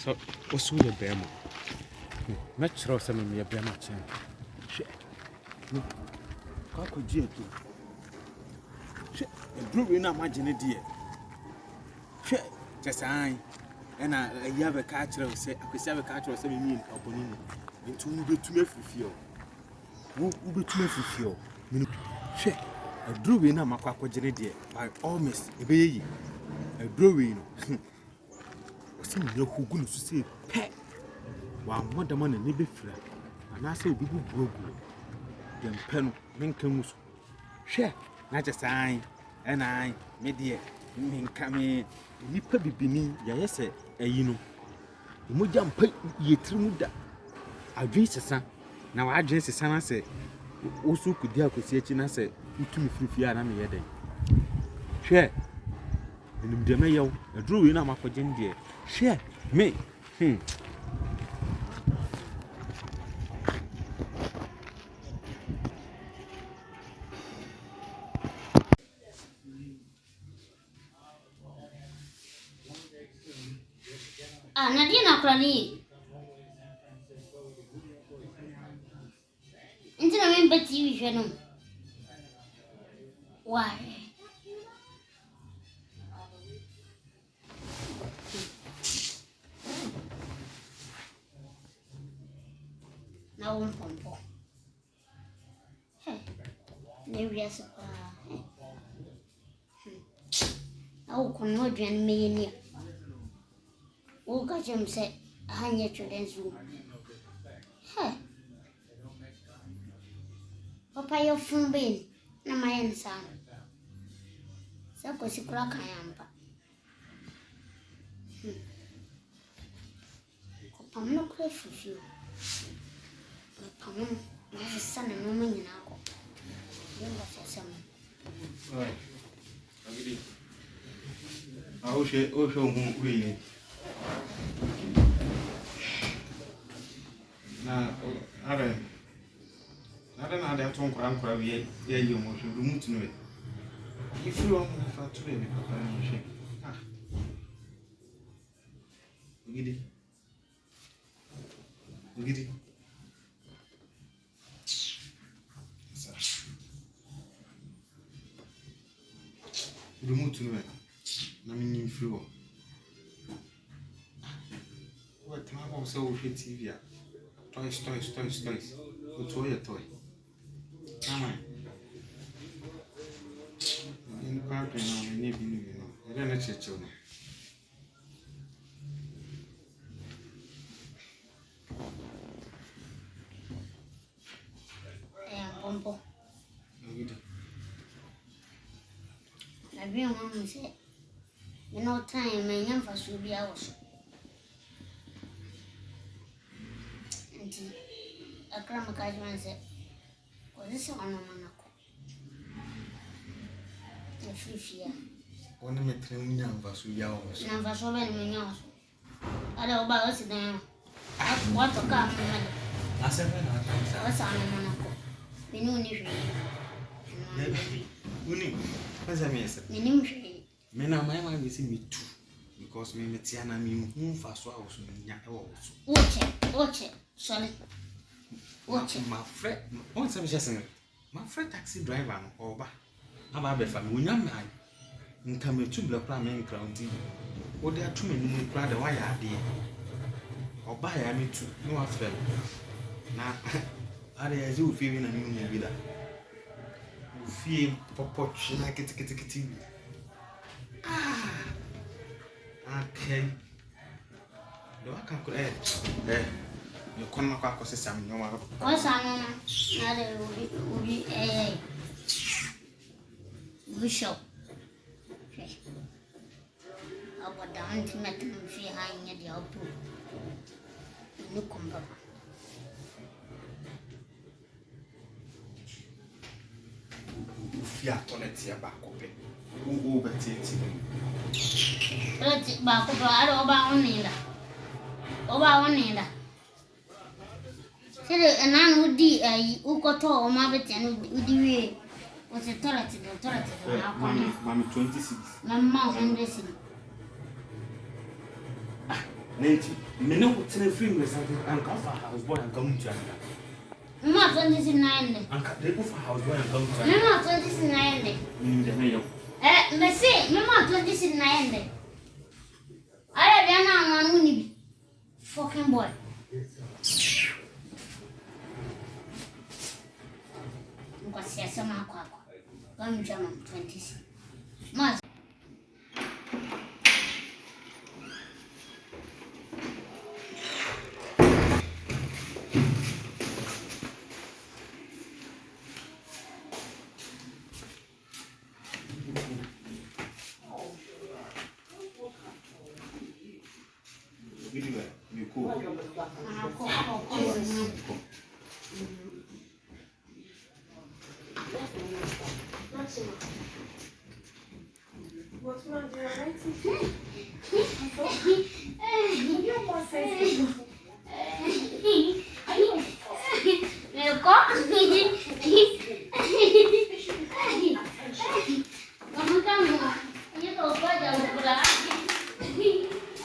So, what's with the Bama? Much rough some of me a Bama chain. How could you do? A brew in a margin, dear. Just I and I have a catcher, say, I could have a catcher of 7 million upon him. And to me, to me, feel. Who be to me, feel. A drew in a macaco dear, by almost a baby. A brewing. Some no who going to say, pet. While Mother Money may be flat, and I say, we will grow. Then pen, Minkamus. Share, not a sign, and I, my dear, mean coming, you probably be me, yes, you know. You would jump y3a. I dress a son. Now I dress a son, I say, also could deal with the I say, you to me 3 years, I'm here. Share. And the mayor, a drew in a macajon dear. Share, me. Nadina Crani. Into the main bet you why? Now, Mpompo. Hey, maybe I suppose. Now, can not join me in here. Oh, got him said, hang children's room. Hey, Papa, your phone being, no, my son. So, because you crack I am. I'm not grateful for you. Pamon, my son and woman in our Right. Ogidi. I wish it also won't really. Now, I don't know that one crown crab yet. Yeah, you must remove to it. If you want to fat to me, Papa, you shake. Ogidi. Ogidi. Remove to it. I mean, you feel. What time I was so with TV? Toys. What's all your toy? Come on. In the park, and I may be new. I don't know children. Mpompo. I bring one say, you know, time my young for should be ours. And a grandma Kajman said, was this one on Monaco? A free fear. One of my 3 young was with yours. Never so many yours. I don't about us now. What to come? I said, what's on Monaco? We know you. What's a mess? Men are my mind is me too, because me Tiana mean whom fast was Watch it, sorry. Watch it. My friend, once I'm just my friend taxi driver or ba. I'm a family when I'm mine. In come to the plan county. What there are too many crowd the wire idea. Or buy I me too, no affair. Now, I do feeling a new movie that. Feel popotch like it. Okay. Do I can't go there? You can't knock out some no matter. What's on another will be a bishop. I'll go down to make them feel high at the output. You come back. Fia toilet here back open. Who over it? Let's back over. I don't about one neither. Say a man would be a Ukoto or Mabet and would be was a toilet. Mammy 26. My mouth and dressing. Nanti, me no tell free me something and come for house boy and come to anka. Mama 29. Anka they go for house boy and come to anka. Mama 29. Me say, Mama 29. I don't know one will fucking boy. Because yes, I'm a quack. Come German 26. Mas. You cool. What's my dear?